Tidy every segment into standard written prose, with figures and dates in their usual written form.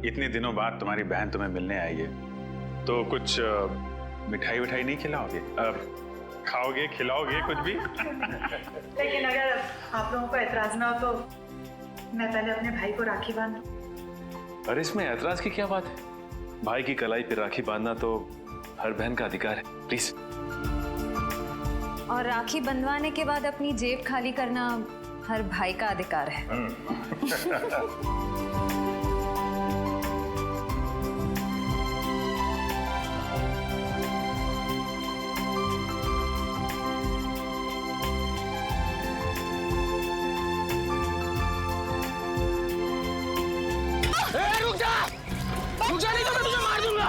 इतने दिनों बाद तुम्हारी बहन तुम्हें मिलने आई है, तो कुछ मिठाई विठाई नहीं खिलाओगे? खाओगे, खिलाओगे कुछ भी? लेकिन अगर आप लोगों को एतराज ना हो तो मैं पहले अपने भाई को राखी बांध दूं। अरे इसमें ऐतराज की क्या बात है? भाई की कलाई पे राखी बांधना तो हर बहन का अधिकार है, प्लीज। और राखी बंधवाने के बाद अपनी जेब खाली करना हर भाई का अधिकार है। रुक जा नहीं तो मैं तुझे मार दूंगा।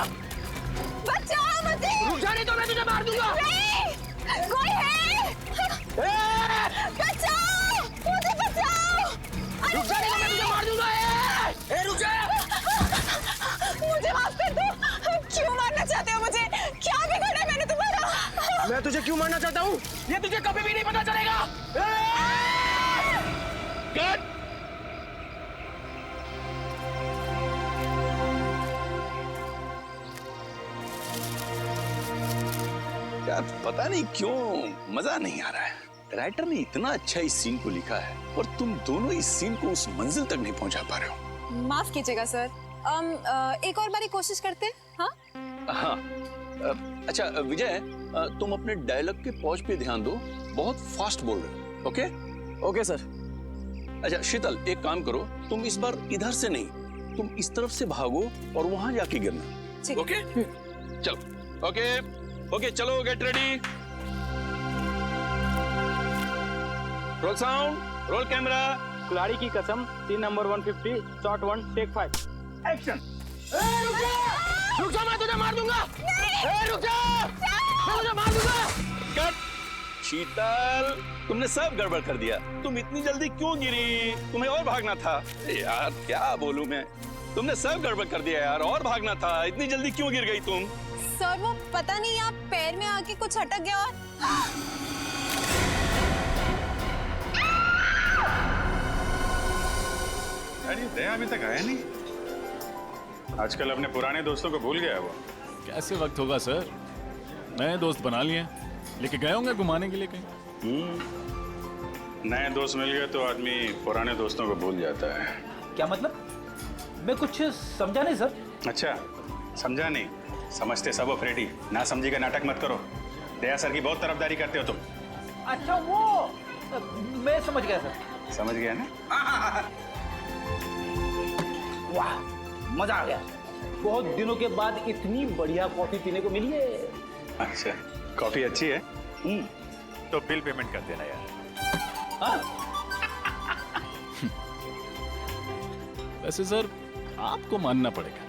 बचाओ मुझे। रुक जा नहीं तो मैं तुझे मार दूंगा। नहीं, कोई है? बचाओ, मुझे बचाओ। रुक जा नहीं तो मैं तुझे मार दूंगा। रुक जा। मुझे माफ कर दो। क्यों मारना चाहते हो मुझे? क्या बिगाड़ा है मैंने तुम्हारा? मैं तुझे क्यों मारना चाहता हूँ ये तुझे कभी भी नहीं पता चलेगा। कट। यार पता नहीं क्यों मजा नहीं आ रहा है। राइटर ने इतना अच्छा इस सीन को लिखा है और तुम दोनों इस सीन को उस मंजिल तक नहीं पहुंचा पा रहे हो। माफ कीजिएगा सर। एक और बारी कोशिश करते हैं। हाँ हाँ अच्छा विजय, तुम अपने डायलॉग के पॉज पे ध्यान दो, बहुत फास्ट बोल रहे हो। Okay okay sir. अच्छा शीतल, एक काम करो, तुम इस बार इधर से नहीं, तुम इस तरफ से भागो और वहां जाके गिरना। ओके चलो। ओके ओके चलो, get ready, roll sound, roll camera. कुल्हाड़ी की कसम, scene number 150, shot 1, take 5, action. रुक जा, मैं तुझे मार दूंगा। रुक जा, मैं तुझे मार दूंगा। कट। शीतल, तुमने सब गड़बड़ कर दिया। तुम इतनी जल्दी क्यों गिरी? तुम्हें और भागना था। यार क्या बोलूं मैं, तुमने सब गड़बड़ कर दिया यार, और भागना था। इतनी जल्दी क्यों गिर गई तुम? सर वो पता नहीं आप पैर में आके कुछ अटक गया और अरे दया अभी तक आया नहीं। आजकल अपने पुराने दोस्तों को भूल गया वो। कैसे वक्त होगा सर, नए दोस्त बना लिए, लेके गए होंगे घुमाने के लिए कहीं। नए दोस्त मिल गए तो आदमी पुराने दोस्तों को भूल जाता है। क्या मतलब? मैं कुछ समझा नहीं सर। अच्छा समझा नहीं, समझते सब हो फ्रेडी। ना समझी का नाटक मत करो। दया सर की बहुत तरफदारी करते हो तुम। अच्छा वो मैं समझ गया सर। समझ गया ना? वाह मजा आ गया, बहुत दिनों के बाद इतनी बढ़िया कॉफी पीने को मिली है। अच्छा कॉफी अच्छी है। तो बिल पेमेंट कर देना यार। वैसे सर आपको मानना पड़ेगा,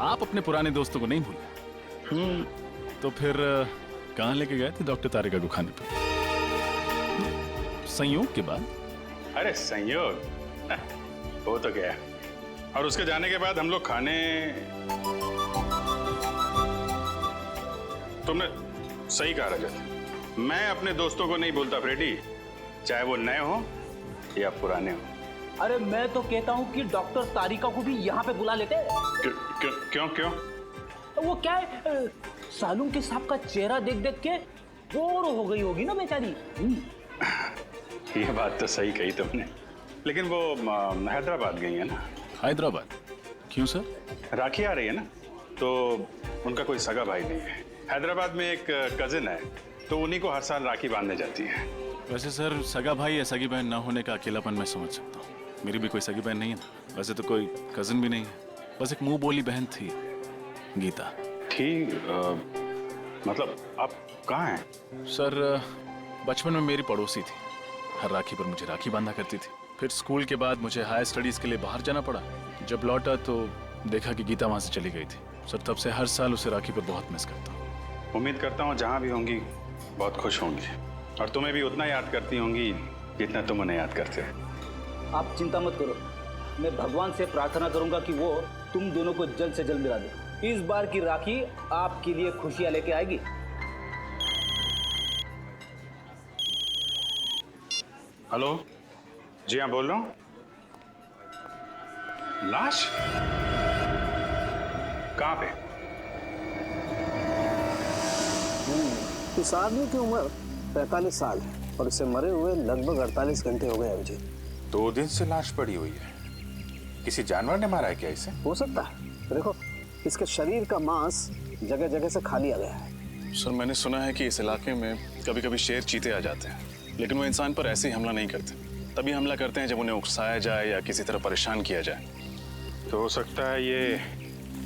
आप अपने पुराने दोस्तों को नहीं भूले। तो फिर कहाँ लेके गए थे डॉक्टर तारिका को खाने पे? संयोग के बाद? अरे संयोग वो तो गया, और उसके जाने के बाद हम लोग खाने। तुमने सही कहा रजत, मैं अपने दोस्तों को नहीं भूलता फ्रेडी, चाहे वो नए हो या पुराने हो। अरे मैं तो कहता हूँ कि डॉक्टर तारिका को भी यहाँ पे बुला लेते। क्यों क्यों? वो क्या है, सालून के साहब का चेहरा देख देख के बोर हो गई होगी ना बेचारी। ये बात तो सही कही तुमने, लेकिन वो हैदराबाद गई है ना। हैदराबाद? क्यों सर? राखी आ रही है ना, तो उनका कोई सगा भाई नहीं है। हैदराबाद में एक कजिन है, तो उन्हीं को हर साल राखी बांधने जाती है। वैसे सर सगा भाई या सगी बहन ना होने का अकेलापन मैं समझ सकता हूँ। मेरी भी कोई सगी बहन नहीं है ना, वैसे तो कोई कजिन भी नहीं है, बस एक मुंह बोली बहन थी, गीता। ठीक, मतलब आप कहाँ हैं? सर बचपन में मेरी पड़ोसी थी, हर राखी पर मुझे राखी बांधा करती थी। फिर स्कूल के बाद मुझे हायर स्टडीज के लिए बाहर जाना पड़ा। जब लौटा तो देखा कि गीता वहां से चली गई थी। सर तब से हर साल उसे राखी पर बहुत मिस करता हूँ। उम्मीद करता हूँ जहाँ भी होंगी बहुत खुश होंगी, और तुम्हें भी उतना याद करती होंगी जितना तुम उन्हें याद करते हो। आप चिंता मत करो, मैं भगवान से प्रार्थना करूंगा कि वो तुम दोनों को जल्द से जल्द मिला दे। इस बार की राखी आपके लिए खुशियां लेके आएगी। हेलो, जी हाँ बोल रहा हूँ। लाश? कहाँ पे? इस आदमी की उम्र 45 साल है और इसे मरे हुए लगभग 48 घंटे हो गए अभिजीत। 2 दिन से लाश पड़ी हुई है। किसी जानवर ने मारा है क्या इसे? हो सकता है, देखो इसके शरीर का मांस जगह जगह से खा लिया गया है। सर मैंने सुना है कि इस इलाके में कभी कभी शेर चीते आ जाते हैं, लेकिन वो इंसान पर ऐसे ही हमला नहीं करते। तभी हमला करते हैं जब उन्हें उकसाया जाए या किसी तरह परेशान किया जाए। तो हो सकता है ये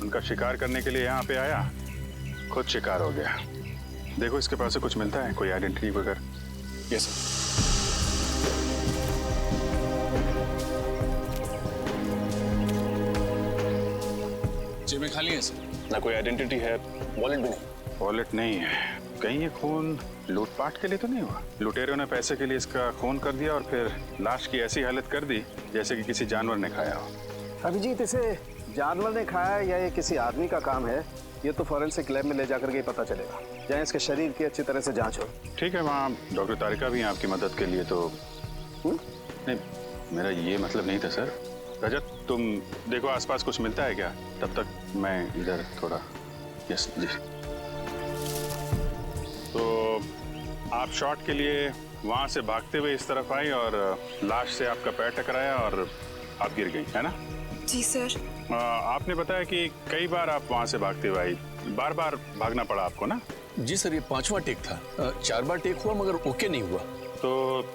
उनका शिकार करने के लिए यहाँ पे आया, खुद शिकार हो गया। देखो इसके पास से कुछ मिलता है, कोई आइडेंटिटी वगैरह? Yes sir. जेबें खाली हैं सर, ना कोई आइडेंटिटी है, वॉलेट भी नहीं। वॉलेट नहीं है। कहीं ये खून लूटपाट के लिए तो नहीं हुआ? लुटेरों ने पैसे के लिए इसका खून कर दिया और फिर लाश की ऐसी हालत कर दी जैसे कि किसी जानवर ने खाया हो। अभिजीत, इसे जानवर ने खाया या ये किसी आदमी का काम है, ये तो फॉरेंसिक लैब में ले जाकर के पता चलेगा, जहाँ इसके शरीर की अच्छी तरह से जांच हो। ठीक है, वहाँ डॉक्टर तारिका भी हैं आपकी मदद के लिए। तो नहीं, मेरा ये मतलब नहीं था सर। रजत, तुम देखो आसपास कुछ मिलता है क्या, तब तक मैं इधर थोड़ा। यस जी। तो आप शॉट के लिए वहाँ से भागते हुए इस तरफ आई और लाश से आपका पैर टकराया और आप गिर गई, है ना? जी सर। आपने बताया कि कई बार आप वहाँ से भागते हुए आई, बार बार भागना पड़ा आपको ना? जी सर, ये 5वां टेक था। 4 बार टेक हुआ मगर ओके नहीं हुआ। तो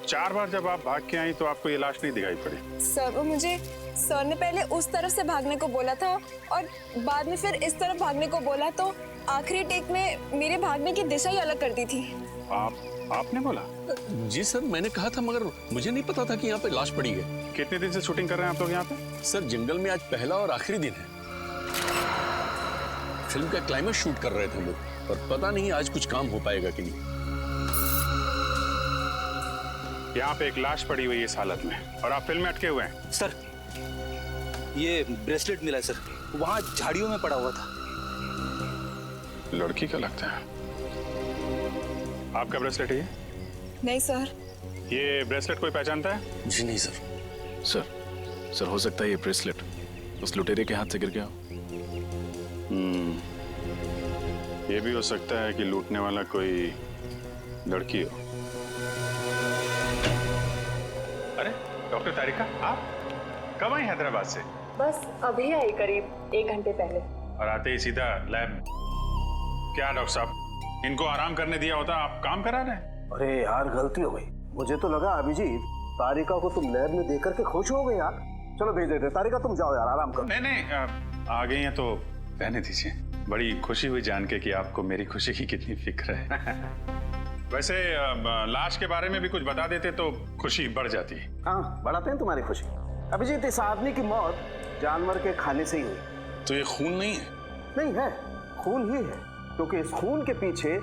4 बार जब आप भाग के आई तो आपको ये लाश नहीं दिखाई पड़ी? सर वो मुझे सर ने पहले उस तरफ से भागने को बोला था और बाद में फिर इस तरफ भागने को बोला, तो आखिरी टेक में मेरे भागने की दिशा ही अलग कर दी थी। आपने बोला? जी सर, मैंने कहा था मगर मुझे नहीं पता था कि यहाँ पे लाश पड़ी है। कितने दिन से शूटिंग कर रहे हैं आप लोग यहाँ पे? सर जंगल में आज पहला और आखिरी दिन है। फिल्म का क्लाइमेक्स शूट कर रहे थे हम लोग और पता नहीं आज कुछ काम हो पाएगा कि नहीं। यहाँ पे एक लाश पड़ी हुई है इस हालत में और आप फिल्म में अटके हुए हैं। सर ये ब्रेसलेट मिला है सर, वहाँ झाड़ियों में पड़ा हुआ था। लड़की का लगता है। आपका ब्रेसलेट है ये? नहीं सर। ये ब्रेसलेट कोई पहचानता है? जी नहीं सर। सर हो सकता है ये ब्रेसलेट उस लुटेरे के हाथ से गिर गया हो। ये भी हो सकता है कि लूटने वाला कोई लड़की हो। अरे डॉक्टर तारिका, आप कब आई हैदराबाद से? बस अभी आई, करीब 1 घंटे पहले। और आते ही सीधा लैब? क्या डॉक्टर साहब, इनको आराम करने दिया होता, आप काम करा रहे हैं? अरे यार गलती हो गई, मुझे तो लगा अभिजीत तारिका को तुम लैब में देख करके खुश हो गए यार। चलो भेज देते। तारिका तुम जाओ यार, आराम करो। नहीं, आ गई हैं तो रहने दीजिए। बड़ी खुशी हुई जान के कि आपको मेरी खुशी की कितनी फिक्र है। वैसे लाश के बारे में भी कुछ बता देते तो खुशी बढ़ जाती। हाँ, बढ़ाते हैं तुम्हारी खुशी। अभिजीत, इस आदमी की मौत जानवर के खाने से ही हुई। तो ये खून नहीं है? नहीं है, खून ही है, क्योंकि इस खून के पीछे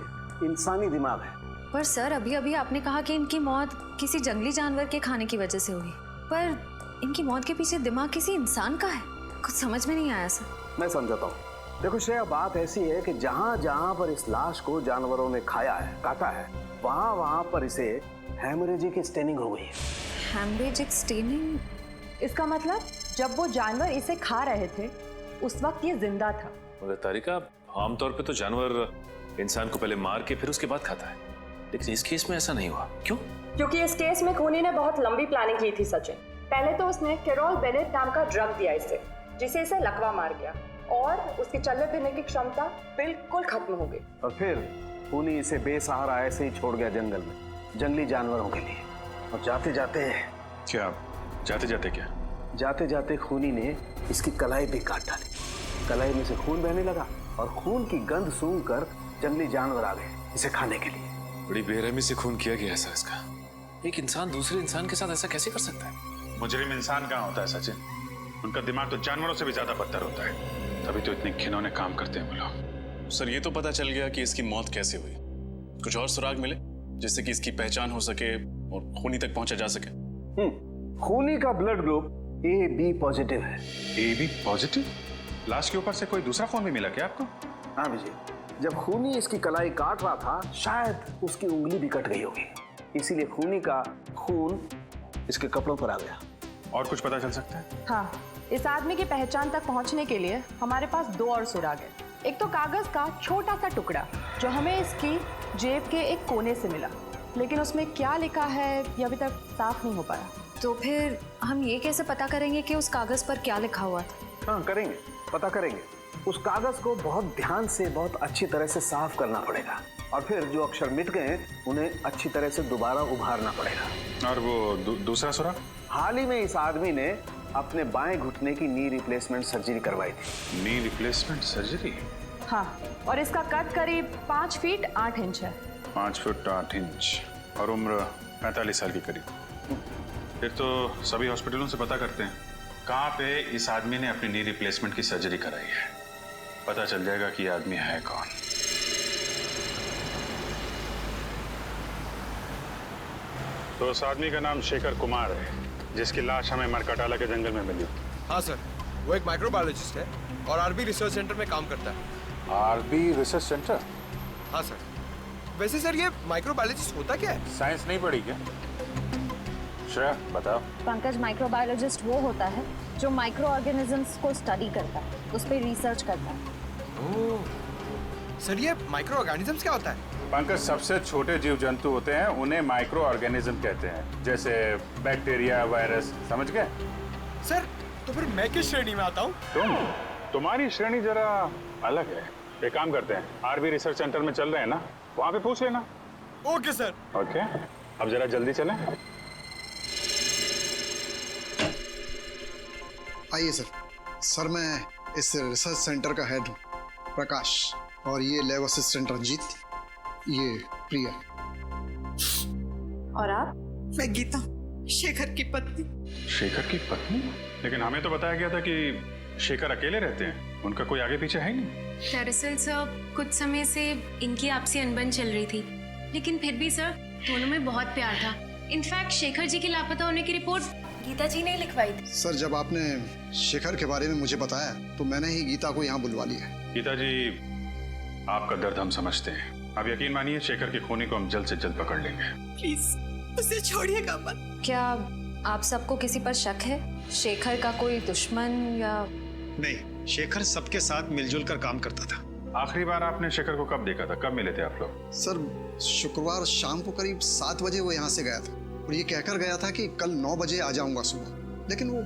इंसानी दिमाग है। पर सर अभी अभी आपने कहा कि इनकी मौत किसी जंगली जानवर के खाने की वजह से हुई, पर इनकी मौत के पीछे दिमाग किसी इंसान का है। कुछ समझ में नहीं आया सर। मैं समझाता हूँ। देखो श्रेया, बात ऐसी है कि जहाँ जहाँ पर इस लाश को जानवरों ने खाया है, काटा है, वहाँ वहाँ पर इसे हेमरेजिक स्टेनिंग हो गई है। Haemorrhagic staining? इसका मतलब जब वो जानवर इसे खा रहे थे उस वक्त ये जिंदा था। मगर तारिका, आमतौर पे तो जानवर इंसान को पहले मार के फिर उसके बाद खाता है, लेकिन इस केस में ऐसा नहीं हुआ। क्यों? क्योंकि इस केस में खूनी ने बहुत लंबी प्लानिंग की थी सचिन। पहले तो उसने कैरोल बेनेट नाम का ड्रग दिया इसे, जिसे इसे लकवा मार गया और उसकी चलने फिरने की क्षमता बिल्कुल खत्म हो गई। और फिर खूनी इसे बेसहारा ऐसे ही छोड़ गया जंगल में, जंगली जानवरों के लिए। और जाते जाते खूनी ने इसकी कलाई भी काट डाली। कलाई में से खून बहने लगा और खून की गंध सूंघकर जंगली जानवर आ गए इसे खाने के लिए। बड़ी बेरहमी से खून किया गया ऐसा इसका। एक इंसान दूसरे इंसान के साथ ऐसा कैसे कर सकता है? मुजरिम इंसान कहाँ होता है सचिन? उनका दिमाग तो जानवरों से भी ज्यादा बदतर होता है, तभी तो इतने घिनौने काम करते हैं वो लोग। सर ये तो पता चल गया कि इसकी मौत कैसे हुई। कुछ और सुराग मिले जिससे कि इसकी पहचान हो सके और खूनी तक पहुंचा जा सके? खूनी का ब्लड ग्रुप AB पॉजिटिव है। AB positive? लाश के ऊपर से कोई दूसरा खून भी मिला क्या आपको? हाँ विजय, जब खूनी इसकी कलाई काट रहा था शायद उसकी उंगली भी कट गई होगी, इसीलिए खूनी का खून इसके कपड़ों पर आ गया। और कुछ पता चल सकता है? हाँ, इस आदमी की पहचान तक पहुंचने के लिए हमारे पास 2 और सुराग है। एक तो कागज का छोटा सा टुकड़ा जो हमें इसकी जेब के एक कोने से मिला, लेकिन उसमें क्या लिखा है ये अभी तक साफ नहीं हो पाया। तो फिर हम ये कैसे पता करेंगे कि उस कागज पर क्या लिखा हुआ था? हाँ करेंगे, पता करेंगे। उस कागज को बहुत ध्यान से, बहुत अच्छी तरह से साफ करना पड़ेगा और फिर जो अक्षर मिट गए उन्हें अच्छी तरह से दोबारा उभारना पड़ेगा। और वो दूसरा सुराग? हाल ही में इस आदमी ने अपने बाएं घुटने की नी रिप्लेसमेंट सर्जरी करवाई थी। Knee replacement surgery? हाँ, और इसका कद करीब 5 फीट 8 इंच है। 5 फुट 8 इंच और उम्र 45 साल के करीब। फिर तो सभी हॉस्पिटलों से पता करते हैं कहाँ पे इस आदमी ने अपनी नी रिप्लेसमेंट की सर्जरी कराई है, पता चल जाएगा कि ये आदमी है कौन। तो उस आदमी का नाम शेखर कुमार है जिसकी लाश हमें मरकटाला के जंगल में मिली। हाँ सर, वो एक माइक्रोबायोलॉजिस्ट है और आरबी रिसर्च सेंटर में काम करता है। RB research centre? हाँ सर। वैसे सर ये माइक्रोबायोलॉजिस्ट होता क्या है? साइंस नहीं पढ़ी क्या? श्रेया बताओ। पंकज, माइक्रोबायोलॉजिस्ट वो होता है जो माइक्रो ऑर्गेनिजम्स को स्टडी करता है, उस पर रिसर्च करता है। ओह, सर ये माइक्रो ऑर्गेनिजम्स क्या होता है? पंकज, सबसे छोटे जीव जंतु होते हैं उन्हें माइक्रो ऑर्गेनिज्म कहते हैं, जैसे बैक्टीरिया, वायरस, समझ गए? सर तो फिर मैं किस श्रेणी में आता हूँ? तुम्हारी श्रेणी जरा अलग है। एक काम करते हैं, आरबी रिसर्च सेंटर में चल रहे हैं ना, वहाँ पे पूछ लेना। Okay sir. ओके, अब जरा जल्दी चलें। आइए सर। सर मैं इस रिसर्च सेंटर का हेड हूँ, प्रकाश, और ये लैब असिस्टेंट रंजीत, ये प्रिया। और आप? मैं गीता, शेखर की पत्नी। शेखर की पत्नी? लेकिन हमें तो बताया गया था कि शेखर अकेले रहते हैं, उनका कोई आगे पीछे है नहीं। दरअसल सर कुछ समय से इनकी आपसी अनबन चल रही थी, लेकिन फिर भी सर दोनों में बहुत प्यार था। इनफैक्ट शेखर जी के लापता होने की रिपोर्ट गीता जी ने लिखवाई थी। सर जब आपने शेखर के बारे में मुझे बताया तो मैंने ही गीता को यहाँ बुलवा लिया। गीता जी, आपका दर्द हम समझते हैं। आप यकीन मानिए, शेखर के खूनी को हम जल्द से जल्द पकड़ लेंगे। प्लीज उसे छोड़िएगा मत। क्या आप सबको किसी पर शक है? शेखर का कोई दुश्मन या? नहीं, शेखर सबके साथ मिलजुल कर काम करता था। आखिरी बार आपने शेखर को कब देखा था? कब मिले थे आप लोग? सर शुक्रवार शाम को करीब 7 बजे वो यहाँ से गया था और ये कहकर गया था कि कल 9 बजे आ जाऊंगा सुबह, लेकिन वो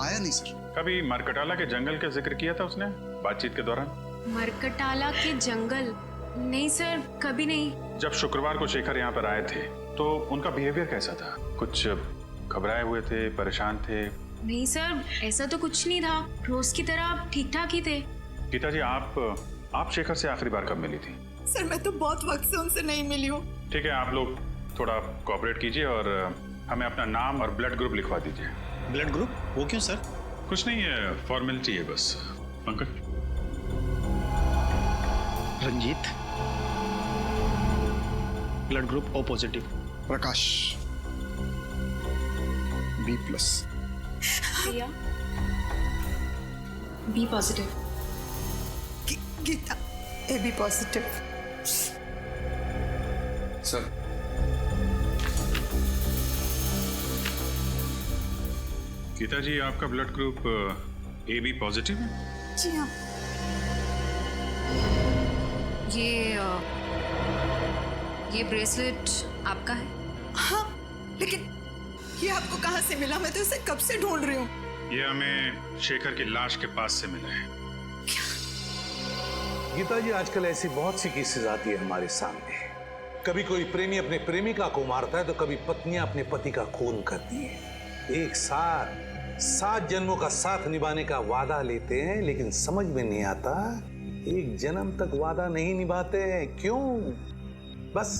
आया नहीं सर। कभी मरकटाला के जंगल का जिक्र किया था उसने बातचीत के दौरान? मरकटाला के जंगल? नहीं सर, कभी नहीं। जब शुक्रवार को शेखर यहाँ पर आए थे तो उनका बिहेवियर कैसा था? कुछ घबराए हुए थे, परेशान थे? नहीं सर, ऐसा तो कुछ नहीं था, रोज की तरह ठीक ठाक ही थे। गीता जी, आप शेखर से आखिरी बार कब मिली थी? सर मैं तो बहुत वक्त से उनसे नहीं मिली हूँ। ठीक है, आप लोग थोड़ा कोऑपरेट कीजिए और हमें अपना नाम और ब्लड ग्रुप लिखवा दीजिए। Blood group? वो क्यों सर? कुछ नहीं है, फॉर्मेलिटी है बस। Pankaj. Ranjit, blood group O positive. Prakash, B+। Priya, B positive. Gita, AB positive. Sir Gita ji, आपका ब्लड ग्रुप AB पॉजिटिव है? जी हाँ। ये ब्रेसलेट आपका है? हाँ, लेकिन ये आपको कहाँ से मिला? मैं तो इसे कब से ढूंढ रही हूँ। ये हमें शेखर की लाश के पास से मिला है। गीता जी, आजकल ऐसी बहुत सी केसेस आती है हमारे सामने। कभी कोई प्रेमी अपने प्रेमिका को मारता है तो कभी पत्नियां अपने पति का खून करती है। एक साथ 7 जन्मों का साथ निभाने का वादा लेते हैं, लेकिन समझ में नहीं आता एक जन्म तक वादा नहीं निभाते हैं। क्यों? बस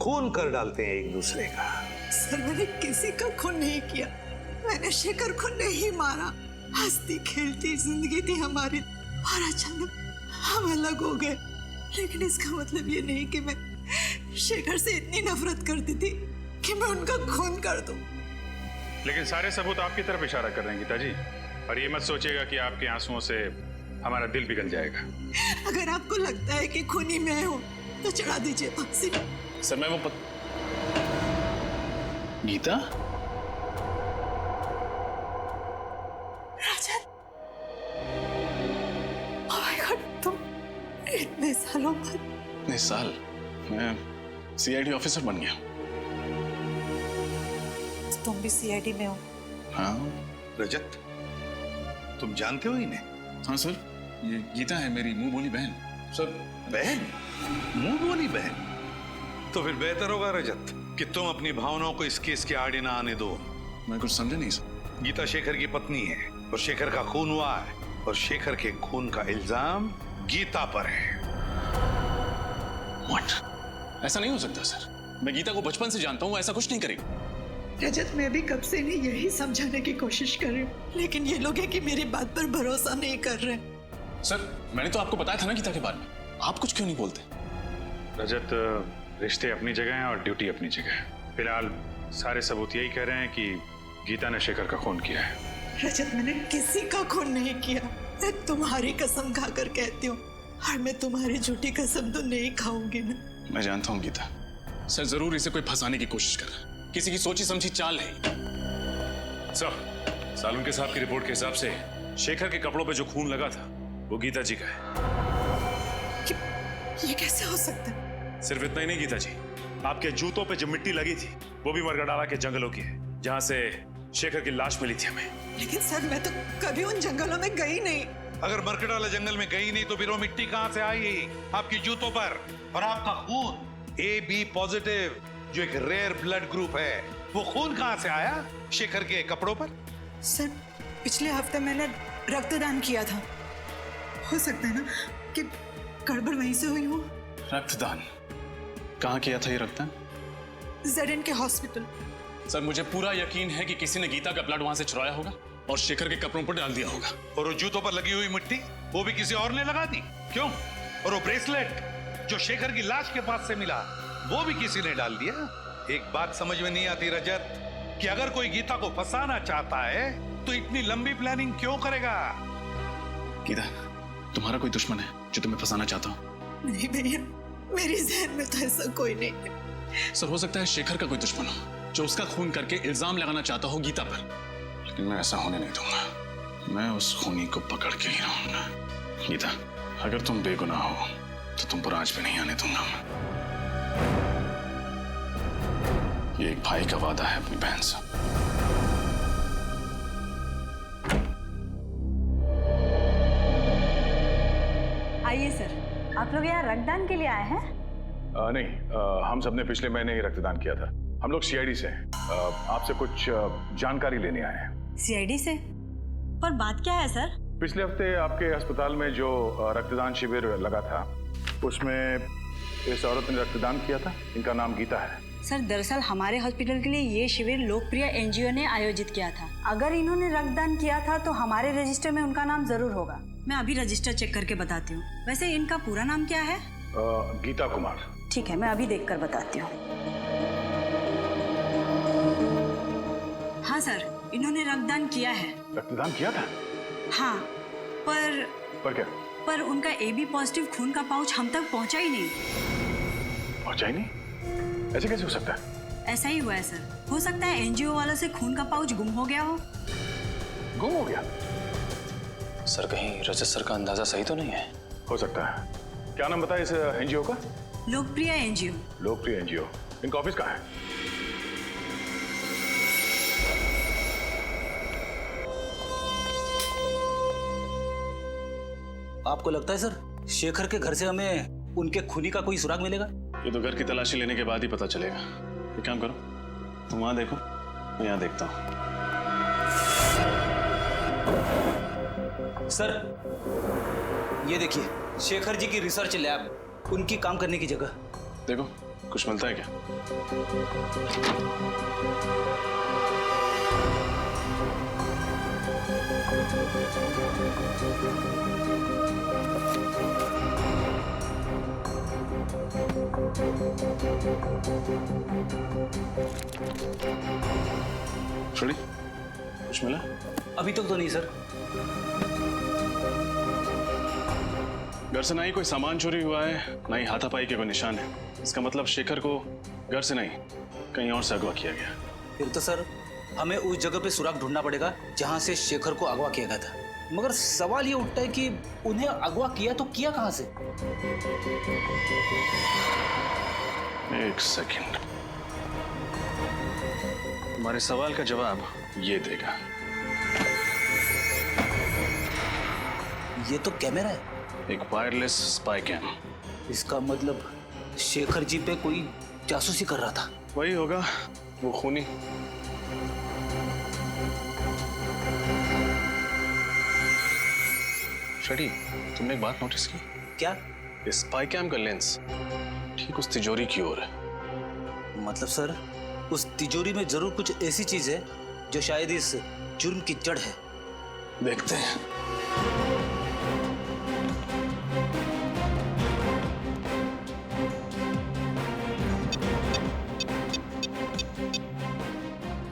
खून कर डालते हैं एक दूसरे का। सर मैंने किसी का खून नहीं किया, मैंने शेखर को नहीं मारा। हंसती खेलती जिंदगी थी हमारी और अचानक हम अलग हो गए। लेकिन इसका मतलब ये नहीं कि मैं शेखर से इतनी नफरत करती थी कि मैं उनका खून कर दूं। लेकिन सारे सबूत आपकी तरफ इशारा कर रहे हैं गीता जी, और ये मत सोचिएगा कि आपके आंसुओं से हमारा दिल पिघल जाएगा। अगर आपको लगता है कि खूनी मैं हूं तो चढ़ा दीजिए फांसी। सर मैं वो गीता? राजन, Oh my God, तुम इतने सालों बाद। इतने साल मैं सीआईडी ऑफिसर बन गया। तुम भी सीआईडी में हो? हाँ। रजत, तुम जानते हो इन्हें? हाँ सर, ये गीता है मेरी मुंह बोली बहन। सर बहन? मुंह बोली बहन? तो फिर बेहतर होगा रजत कि तुम अपनी भावनाओं को इस केस के आड़े ना आने दो। मैं कुछ समझा नहीं सर। गीता शेखर की पत्नी है और शेखर का खून हुआ है और शेखर के खून का इल्जाम गीता पर है। What? ऐसा नहीं हो सकता सर। मैं गीता को बचपन से जानता हूँ, ऐसा कुछ नहीं करेगी। रजत, मैं भी कब से नहीं यही समझाने की कोशिश कर रही हूँ, लेकिन ये लोग हैं कि मेरी बात पर भरोसा नहीं कर रहे। सर मैंने तो आपको बताया था ना गीता के बारे में, आप कुछ क्यों नहीं बोलते? रजत, रिश्ते अपनी जगह हैं और ड्यूटी अपनी जगह है। फिलहाल सारे सबूत यही कह रहे हैं कि गीता ने शेखर का खून किया है। रजत, मैंने किसी का खून नहीं किया। मैं तुम्हारी कसम खाकर कहती हूँ, और मैं तुम्हारी झूठी कसम तो नहीं खाऊंगी ना। मैं जानता हूँ गीता, सर जरूर इसे कोई फंसाने की कोशिश कर रहा है, किसी की सोची समझी चाल है। सर, सालुंके साहब की रिपोर्ट के हिसाब से शेखर के कपड़ों पे जो खून लगा था वो गीता जी का है। ये कैसे हो सकता है? सिर्फ इतना ही नहीं गीता जी, आपके जूतों पे जो मिट्टी लगी थी वो भी मरगडाला के जंगलों की है, जहां से शेखर की लाश मिली थी हमें। लेकिन सर, मैं तो कभी उन जंगलों में गई नहीं। अगर मरकडाला जंगल में गई नहीं तो फिर वो मिट्टी कहां से आई आपकी जूतों पर? और आपका खून AB पॉजिटिव, जो एक रेयर ब्लड ग्रुप है, वो खून कहां से आया शेखर के कपड़ों पर? सर, पिछले हफ्ते मैंने रक्तदान किया था। हो सकता है ना कि गड़बड़ वहीं से हुई हो। रक्तदान? कहाँ किया था ये रक्तदान? ZN के हॉस्पिटल। सर मुझे पूरा यकीन है कि किसी ने गीता का ब्लड वहां से चुराया होगा और शेखर के कपड़ों पर डाल दिया होगा। और वो जूतों पर लगी हुई मिट्टी वो भी किसी और ने लगा दी? क्यों? और वो ब्रेसलेट जो शेखर की लाश के पास से मिला वो भी किसी ने डाल दिया? एक बात समझ में नहीं आती रजत, कि अगर कोई गीता को फंसाना चाहता है तो इतनी लंबी प्लानिंग क्यों करेगा? गीता, तुम्हारा कोई दुश्मन है जो तुम्हें फंसाना चाहता हो? नहीं भैया, मेरी जहन में तो ऐसा कोई नहीं है। सर हो सकता है शेखर का कोई दुश्मन हो जो उसका खून करके इल्जाम लगाना चाहता हो गीता पर, लेकिन मैं ऐसा होने नहीं दूंगा। मैं उस खूनी को पकड़ के ही रहूंगा। गीता, अगर तुम बेगुनाह हो तो तुम पर आज भी नहीं आने दूंगा। ये एक भाई का वादा है अपनी बहन से। आइए सर, आप लोग यहाँ रक्तदान के लिए आए हैं? नहीं, हम सबने पिछले महीने ही रक्तदान किया था। हम लोग CID से हैं। आपसे कुछ जानकारी लेने आए हैं। CID से? पर बात क्या है सर? पिछले हफ्ते आपके अस्पताल में जो रक्तदान शिविर लगा था उसमें इस औरत ने रक्तदान किया था। इनका नाम गीता है। सर दरअसल हमारे हॉस्पिटल के लिए ये शिविर लोकप्रिय NGO ने आयोजित किया था। अगर इन्होंने रक्तदान किया था तो हमारे रजिस्टर में उनका नाम जरूर होगा। मैं अभी रजिस्टर चेक करके बताती हूँ। वैसे इनका पूरा नाम क्या है? गीता कुमार। ठीक है, मैं अभी देखकर बताती हूँ। हाँ सर, इन्होंने रक्तदान किया है। रक्तदान किया था? हाँ, पर क्या? पर उनका AB पॉजिटिव खून का पाउच हम तक पहुंचा ही नहीं। पहुंचा ही नहीं? ऐसे कैसे हो सकता है? ऐसा ही हुआ है सर। हो सकता है NGO वालों से खून का पाउच गुम हो गया हो। गुम हो गया? सर कहीं रजत सर का अंदाजा सही तो नहीं है? हो सकता है। क्या नाम बताया इस NGO का? लोकप्रिय NGO। लोकप्रिय NGO। इनका ऑफिस कहाँ है? आपको लगता है सर शेखर के घर से हमें उनके खूनी का कोई सुराग मिलेगा? ये तो घर की तलाशी लेने के बाद ही पता चलेगा। एक काम करो, तुम वहां देखो, मैं यहाँ देखता हूँ। सर ये देखिए, शेखर जी की रिसर्च लैब, उनकी काम करने की जगह। देखो कुछ मिलता है क्या? छोड़ी, कुछ मिला? अभी तक तो नहीं सर। घर से ना ही कोई सामान चोरी हुआ है, ना ही हाथापाई के कोई निशान है। इसका मतलब शेखर को घर से नहीं कहीं और से अगवा किया गया। फिर तो सर हमें उस जगह पे सुराग ढूंढना पड़ेगा जहां से शेखर को अगवा किया गया था। मगर सवाल ये उठता है कि उन्हें अगवा किया तो किया कहां से? एक सेकंड, तुम्हारे सवाल का जवाब ये देगा। ये तो कैमरा है। एक वायरलेस स्पाई कैम। इसका मतलब शेखर जी पे कोई जासूसी कर रहा था। वही होगा, वो खूनी। शडी, तुमने एक बात नोटिस की? क्या? इस स्पाई कैम का लेंस ठीक उस तिजोरी की ओर है। मतलब सर, उस तिजोरी में जरूर कुछ ऐसी चीज है जो शायद इस जुर्म की जड़ है। देखते हैं।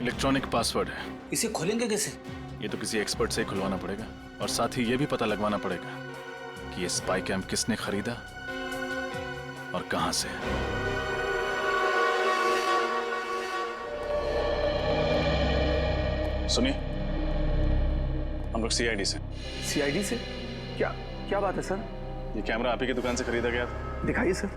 इलेक्ट्रॉनिक पासवर्ड है। इसे खोलेंगे कैसे? ये तो किसी एक्सपर्ट से खुलवाना पड़ेगा, और साथ ही ये भी पता लगवाना पड़ेगा कि ये स्पाई कैम किसने खरीदा और कहां से। सुनिए, हम लोग सीआईडी से। सीआईडी से? क्या क्या बात है सर? ये कैमरा आप ही की दुकान से खरीदा गया था। दिखाइए सर।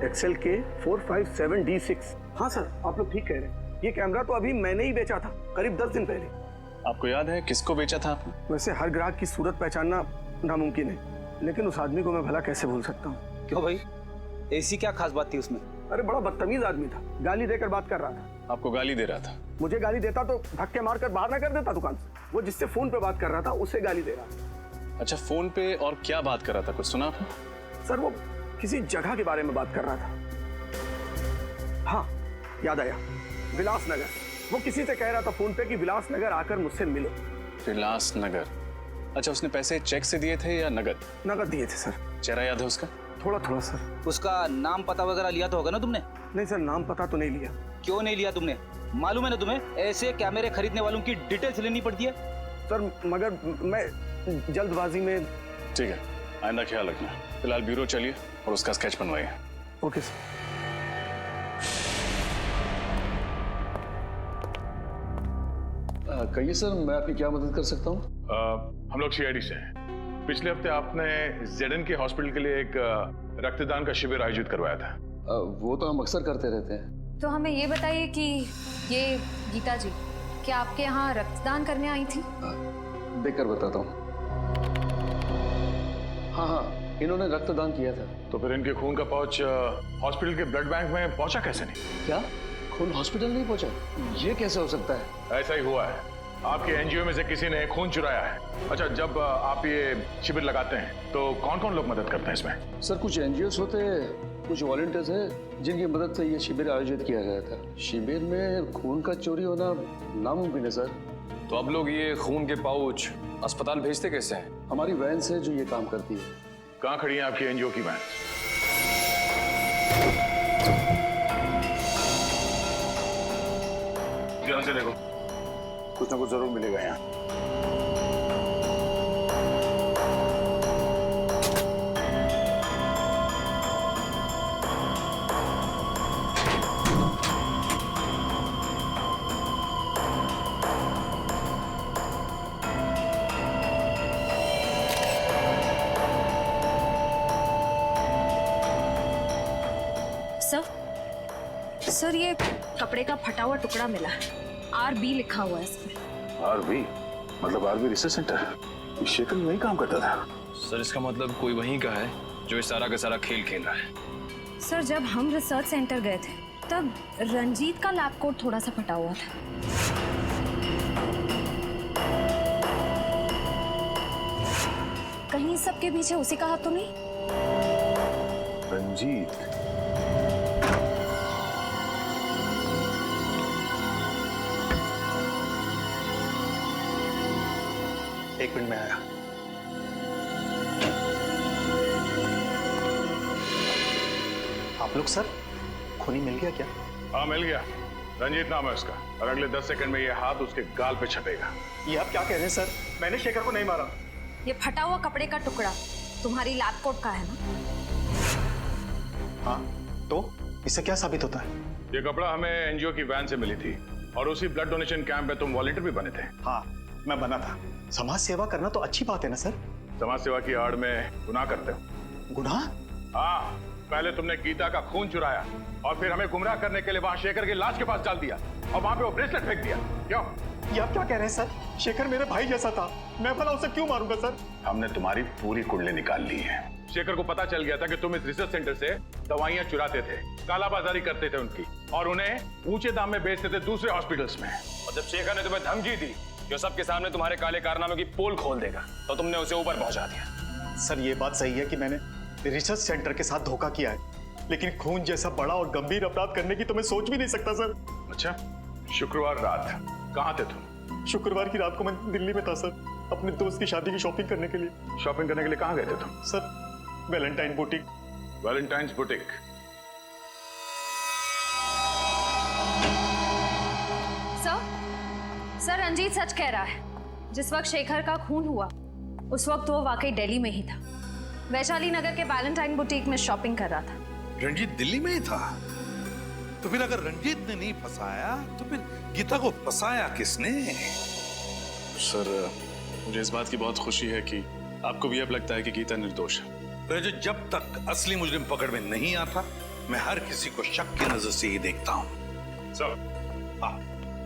एक्सेल के 457D6। हाँ सर, आप लोग ठीक कह रहे हैं। ये कैमरा तो अभी मैंने ही बेचा था, करीब 10 दिन पहले। आपको याद है किसको बेचा था आपने? वैसे हर ग्राहक की सूरत पहचानना नामुमकिन है, लेकिन उस आदमी को मैं भला कैसे भूल सकता हूँ। क्यों भाई, ऐसी क्या खास बात थी उसमें? अरे बड़ा बदतमीज आदमी था, गाली देकर बात कर रहा था। आपको गाली दे रहा था? मुझे गाली देता तो धक्के मारकर बाहर ना कर देता दुकान से। वो जिससे फोन पे बात कर रहा था उसे गाली दे रहा था। अच्छा, फोन पे और क्या बात कर रहा था, कुछ सुना आपने? सर, वो किसी जगह के बारे में बात कर रहा था। हाँ, याद आया, विलासनगर। वो किसी से कह रहा था फोन पे कि विलासनगर आकर मुझसे मिलो। विलासनगर? अच्छा, उसने पैसे चेक से दिए थे या नगद? नगद दिए थे सर। चेहरा याद है उसका? थोड़ा थोड़ा सर। उसका नाम पता वगैरह लिया तो होगा ना तुमने? नहीं सर, नाम पता तो नहीं लिया। क्यों नहीं लिया तुमने? मालूम है ना तुम्हें, ऐसे कैमरे खरीदने वालों की डिटेल्स लेनी पड़ती है। सर मगर मैं जल्दबाजी में। ठीक है, आइंदा ख्याल रखना। फिलहाल ब्यूरो चलिए और उसका स्केच बनवाइए। Okay sir. कहिए सर, मैं आपकी क्या मदद कर सकता हूँ? हम लोग सीआईडी से हैं। पिछले हफ्ते आपने जेडन के हॉस्पिटल के लिए एक रक्तदान का शिविर आयोजित करवाया था। वो तो हम अक्सर करते रहते हैं। तो हमें ये बताइए कि ये गीता जी क्या आपके यहाँ रक्तदान करने आई थी? देखकर बताता हूँ। हाँ, इन्होंने रक्तदान किया था। तो फिर इनके खून का पाउच हॉस्पिटल के ब्लड बैंक में पहुंचा कैसे नहीं? क्या खून हॉस्पिटल नहीं पहुंचा? ये कैसे हो सकता है? ऐसा ही हुआ है, आपके एनजीओ में से किसी ने खून चुराया है। अच्छा, जब आप ये शिविर लगाते हैं तो कौन कौन लोग मदद करते हैं इसमें? सर, कुछ एनजीओ होते हैं, कुछ वॉलंटियर्स हैं जिनकी मदद से ये शिविर आयोजित किया गया था। शिविर में खून का चोरी होना नामुमकिन है सर। तो अब लोग ये खून के पाउच अस्पताल भेजते कैसे हैं? हमारी वैन से जो ये काम करती है। कहाँ खड़ी है आपकी एनजीओ की वैन? ध्यान से देखो, कुछ ना कुछ जरूर मिलेगा यहाँ। सर, ये कपड़े का फटा हुआ टुकड़ा मिला है, RB लिखा हुआ है इसमें। RB मतलब RB रिसर्च सेंटर। शेखर वहीं काम करता था। सर, इसका मतलब कोई वहीं का है जो इस सारा का सारा खेल खेल रहा है। सर, जब हम रिसर्च सेंटर गए थे तब रंजीत का लैब कोट थोड़ा सा फटा हुआ था। कहीं सबके पीछे उसी का हाथ तो नहीं? रंजीत? एक मिनट में आया। आप लोग सर, खूनी मिल गया क्या? हाँ, मिल गया। रंजीत नाम है उसका, और अगले 10 सेकंड में ये हाथ उसके गाल पे छपेगा। ये आप क्या कह रहे हैं सर? मैंने शेखर को नहीं मारा। ये फटा हुआ कपड़े का टुकड़ा तुम्हारी लैब कोट का है ना? हाँ, तो इससे क्या साबित होता है? ये कपड़ा हमें एनजीओ की वैन से मिली थी, और उसी ब्लड डोनेशन कैंप में तुम वॉलंटियर भी बने थे। हाँ, मैं बना था। समाज सेवा करना तो अच्छी बात है ना सर? समाज सेवा की आड़ में गुनाह करते हो। गुनाह? हाँ, पहले तुमने गीता का खून चुराया और फिर हमें गुमराह करने के लिए वहां शेखर की लाश के पास डाल दिया और वहां पे वो ब्रेसलेट फेंक दिया। क्यों? ये आप क्या कह रहे हैं सर? शेखर मेरे भाई जैसा था, मैं भला उसे क्यों मारूंगा सर? हमने तुम्हारी पूरी कुंडली निकाल ली है। शेखर को पता चल गया था कि तुम इस रिसर्च सेंटर से दवाइयां चुराते थे, कालाबाजारी करते थे उनकी और उन्हें ऊंचे दाम में बेचते थे दूसरे हॉस्पिटल्स में। और जब शेखर ने तुम्हें धमकी दी जो सबके सामने तुम्हारे काले कारनामे की पोल खोल देगा, तो तुमने उसे ऊपर पहुंचा दिया। सर ये बात सही है कि मैंने रिसर्च सेंटर के साथ धोखा किया है, लेकिन खून जैसा बड़ा और गंभीर अपराध करने की तो मैं सोच भी नहीं सकता सर। अच्छा, शुक्रवार रात कहाँ थे तुम? शुक्रवार की रात को मैं दिल्ली में था सर, अपने दोस्त की शादी की शॉपिंग करने के लिए। शॉपिंग करने के लिए कहाँ गए थे तुम? Sir, Valentine boutique. Valentine boutique? Sir Ranjit सच कह रहा है। जिस वक्त शेखर का खून हुआ उस वक्त वो वाकई दिल्ली में ही था, वैशाली नगर के वैलेंटाइन बुटीक में शॉपिंग कर रहा था। रंजीत दिल्ली में ही था? तो फिर अगर रंजीत ने नहीं फंसाया तो फिर गीता को फंसाया किसने? सर मुझे इस बात की बहुत खुशी है कि आपको भी अब लगता है कि गीता निर्दोष है। रजत, जब तक असली मुजरिम पकड़ में नहीं आता मैं हर किसी को शक की नजर से ही देखता हूँ। सर,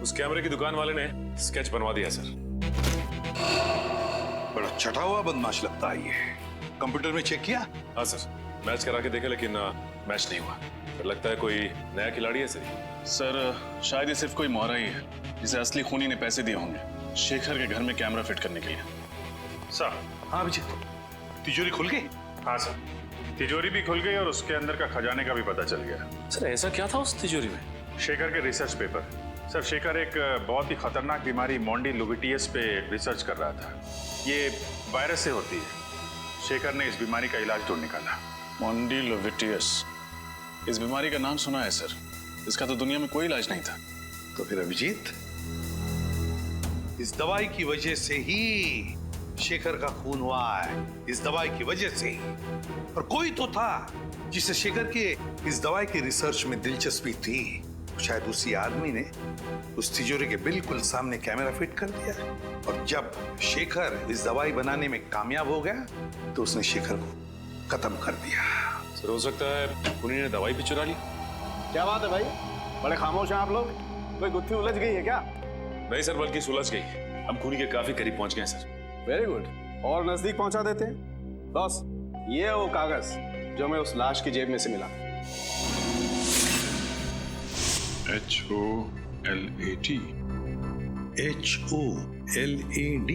उस कैमरे की दुकान वाले ने स्केच बनवा दिया सर। बड़ा चटा हुआ बदमाश लगता है ये। कंप्यूटर में चेक किया? हाँ सर, मैच करा के देखा लेकिन मैच नहीं हुआ। फिर लगता है कोई नया खिलाड़ी है सर शायद ये सिर्फ कोई मोहरा ही है जिसे असली खूनी ने पैसे दिए होंगे शेखर के घर में कैमरा फिट करने के लिए। सर। हाँ अभिजीत, तिजोरी खुल गई? हाँ सर, तिजोरी भी खुल गई और उसके अंदर का खजाने का भी पता चल गया। सर ऐसा क्या था उस तिजोरी में? शेखर के रिसर्च पेपर। सर शेखर एक बहुत ही खतरनाक बीमारी मोंडी लुबिटियस पे रिसर्च कर रहा था। ये वायरस से होती है। शेखर ने इस बीमारी का इलाज ढूंढ निकाला। मोंडी लुबिटियस, इस बीमारी का नाम सुना है सर, इसका तो दुनिया में कोई इलाज नहीं था। तो फिर अभिजीत, इस दवाई की वजह से ही शेखर का खून हुआ है, इस दवाई की वजह से ही। और कोई तो था जिसे शेखर के इस दवाई की रिसर्च में दिलचस्पी थी। शायद उसी आदमी ने उस तिजोरी के बिल्कुल सामने कैमरा फिट कर दिया और जब शेखर इस दवाई बनाने में कामयाब हो गया तो उसने शेखर को खत्म कर दिया। सर हो सकता है खूनी ने दवाई भी चुरा ली। क्या बात है भाई, बड़े खामोश हैं आप लोग। कोई गुत्थी उलझ गई है क्या? नहीं सर, बल्कि सुलझ गई। हम खूनी के काफी करीब पहुंच गए सर। वेरी गुड, और नजदीक पहुंचा देते हैं। बॉस, ये है वो कागज जो हमें उस लाश की जेब में से मिला। HOLAD। HOLAD?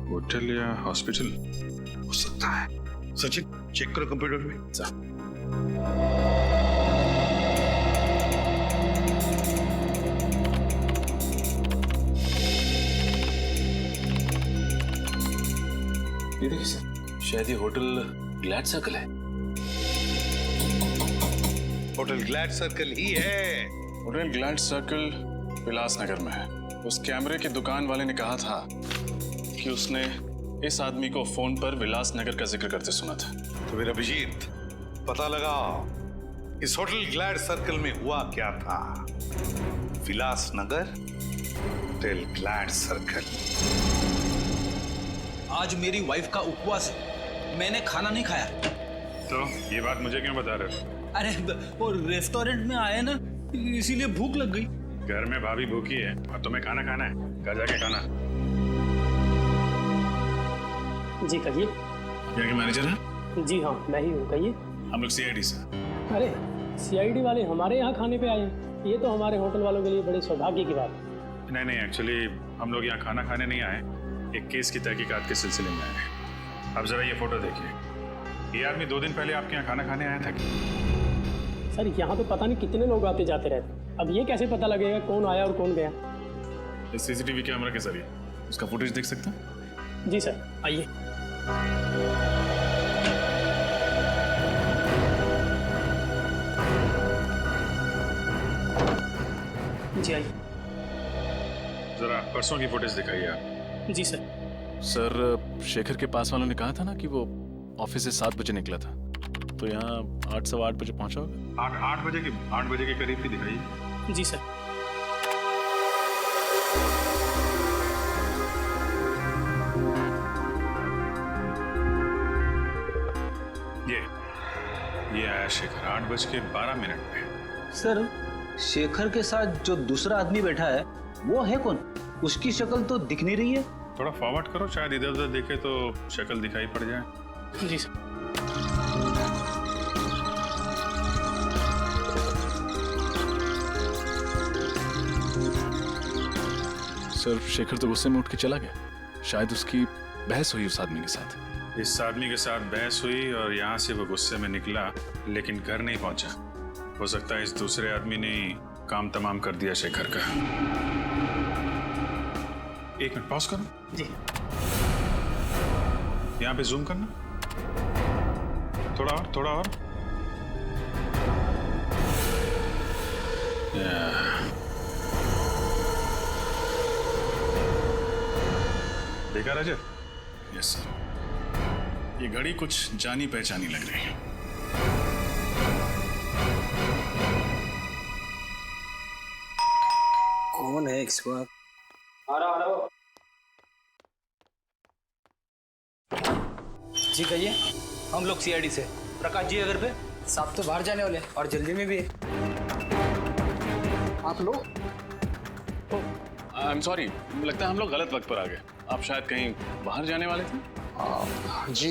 होटल या हॉस्पिटल हो सकता है। सचिन चेक करो कंप्यूटर में। ये देखिए सर, शायद ये होटल ग्लैड सर्कल है। होटल ग्लैड सर्कल ही है। होटल ग्लैड सर्कल विलासनगर में है। उस कैमरे की दुकान वाले ने कहा था कि उसने इस आदमी को फोन पर विलासनगर का जिक्र करते सुना था। तो फिर अभिजीत, पता लगाओ इस होटल ग्लैड सर्कल में हुआ क्या था। Vilasnagar, hotel glad circle. आज मेरी वाइफ का उपवास है, मैंने खाना नहीं खाया। तो ये बात मुझे क्यों बता रहे हो? अरे वो रेस्टोरेंट में आए ना, इसीलिए भूख लग गई। घर में भाभी भूखी है और तुम्हें खाना खाना है, घर जाके खाना। जी कहिए। यहाँ के मैनेजर हैं? जी हाँ, मैं ही हूँ, कहिए। हम लोग CID से। अरे CID वाले हमारे यहाँ खाने पे आए हैं, ये तो हमारे होटल वालों के लिए बड़े सौभाग्य की बात है। नहीं, एक्चुअली हम लोग यहाँ खाना खाने नहीं आए, एक केस की तहकीकात के सिलसिले में आए हैं। अब जरा ये फोटो देखिए। ये आदमी 2 दिन पहले आपके यहाँ खाना खाने आया था क्या? सर यहाँ तो पता नहीं कितने लोग आते जाते रहते, अब ये कैसे पता लगेगा कौन आया और कौन गया? इस CCTV कैमरा के जरिए उसका फुटेज देख सकते हैं? जी सर, आइए। जी आइए। जरा परसों की फुटेज दिखाइए आप। जी सर। सर शेखर के पास वालों ने कहा था ना कि वो ऑफिस से 7 बजे निकला था, तो यहाँ 8 सवा 8 बजे पहुंचा होगा। 8 बजे के करीब की दिखाइए। जी सर। ये आया शेखर 8:12 पे। सर, शेखर के साथ जो दूसरा आदमी बैठा है वो है कौन? उसकी शक्ल तो दिख नहीं रही है। थोड़ा फॉरवर्ड करो, शायद इधर उधर देखे तो शक्ल दिखाई पड़ जाए। जी सर। सर, शेखर तो गुस्से में उठ के चला गया। शायद उसकी बहस हुई उस आदमी के साथ। इस आदमी के साथ बहस हुई और यहाँ से वो गुस्से में निकला, लेकिन घर नहीं पहुंचा। हो सकता है इस दूसरे आदमी ने काम तमाम कर दिया शेखर का। 1 मिनट पॉज करो जी। यहाँ पे जूम करना, थोड़ा और, थोड़ा और। देखा रजत? Yes sir. ये घड़ी कुछ जानी पहचानी लग रही है। कौन है इस वक्त? आ रहा। जी कहिए। हम लोग सीआईडी से। प्रकाश जी अगर पे साहब तो बाहर जाने वाले और जल्दी में भी है। आप लोग? आई एम सॉरी, लगता है हम लोग गलत वक्त पर आ गए। आप शायद कहीं बाहर जाने वाले थे? जी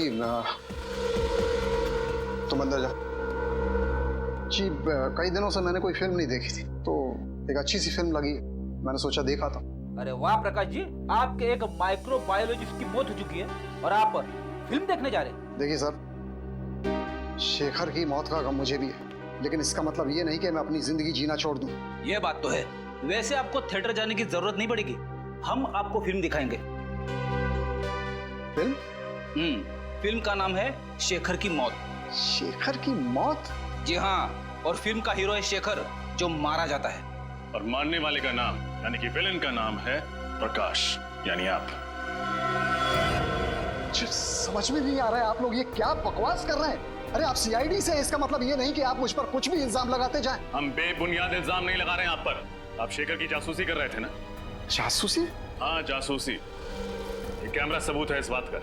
तुम अंदर जाओ। जी कई दिनों से मैंने कोई फिल्म नहीं देखी थी, तो एक अच्छी सी फिल्म लगी, मैंने सोचा देखा था। अरे वाह प्रकाश जी, आपके एक माइक्रोबायोलॉजिस्ट की मौत हो चुकी है और आप फिल्म देखने जा रहे हैं। देखिए सर, शेखर की मौत का गम मुझे भी है, लेकिन इसका मतलब ये नहीं कि मैं अपनी जिंदगी जीना छोड़ दूं। ये बात तो है। वैसे आपको थिएटर जाने की जरूरत नहीं पड़ेगी, हम आपको फिल्म दिखाएंगे। फिल्म? फिल्म का नाम है शेखर की मौत। शेखर की मौत? जी हाँ, और फिल्म का हीरो है शेखर, जो मारा जाता है। और मारने वाले का नाम, यानी कि विलेन का नाम है प्रकाश, यानी आप। समझ में नहीं आ रहा है, आप लोग ये क्या बकवास कर रहे हैं? अरे आप सीआईडी से, इसका मतलब ये नहीं कि आप मुझ पर कुछ भी इल्जाम लगाते जाएं। हम बेबुनियाद इल्जाम नहीं लगा रहे हैं आप पर। आप शेखर की जासूसी कर रहे थे ना? जासूसी? हाँ, जासूसी। ये कैमरा सबूत है इस बात का।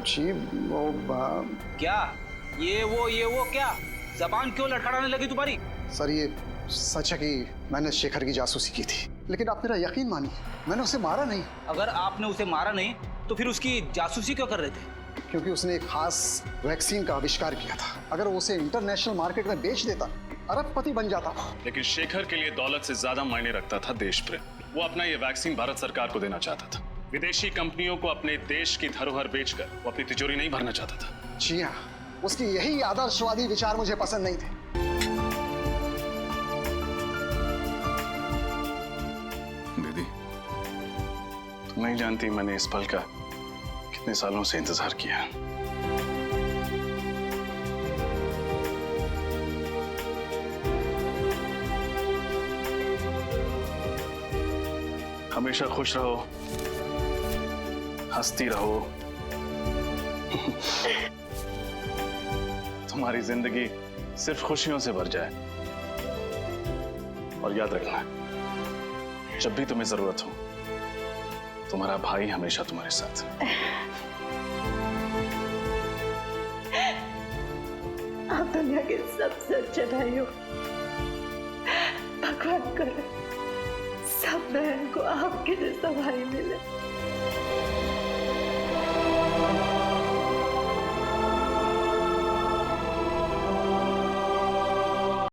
जी वो क्या ये वो क्या जबान क्यों लड़खड़ाने लगी तुम्हारी? सर ये सच है कि मैंने शेखर की जासूसी की थी, लेकिन आप मेरा यकीन मानिए, मैंने उसे मारा नहीं। अगर आपने उसे मारा नहीं तो फिर उसकी जासूसी क्यों कर रहे थे? क्योंकि उसने एक खास वैक्सीन का आविष्कार किया था। अगर वो उसे इंटरनेशनल मार्केट में बेच देता, अरबपति बन जाता। लेकिन शेखर के लिए दौलत से ज्यादा मायने रखता था देश प्रेम। वो अपना ये वैक्सीन भारत सरकार को देना चाहता था। विदेशी कंपनियों को अपने देश की धरोहर बेचकर वो अपनी तिजोरी नहीं भरना चाहता था। जी हाँ, उसकी यही आदर्शवादी विचार मुझे पसंद नहीं थे। दीदी, तुम नहीं जानती मैंने इस पल का कितने सालों से इंतजार किया। हमेशा खुश रहो, हंसती रहो। तुम्हारी जिंदगी सिर्फ खुशियों से भर जाए। और याद रखना, जब भी तुम्हें जरूरत हो, तुम्हारा भाई हमेशा तुम्हारे साथ। आप दुनिया के सबसे अच्छे भाई हो। भगवान करे सब बहन को आपके जैसा भाई मिले।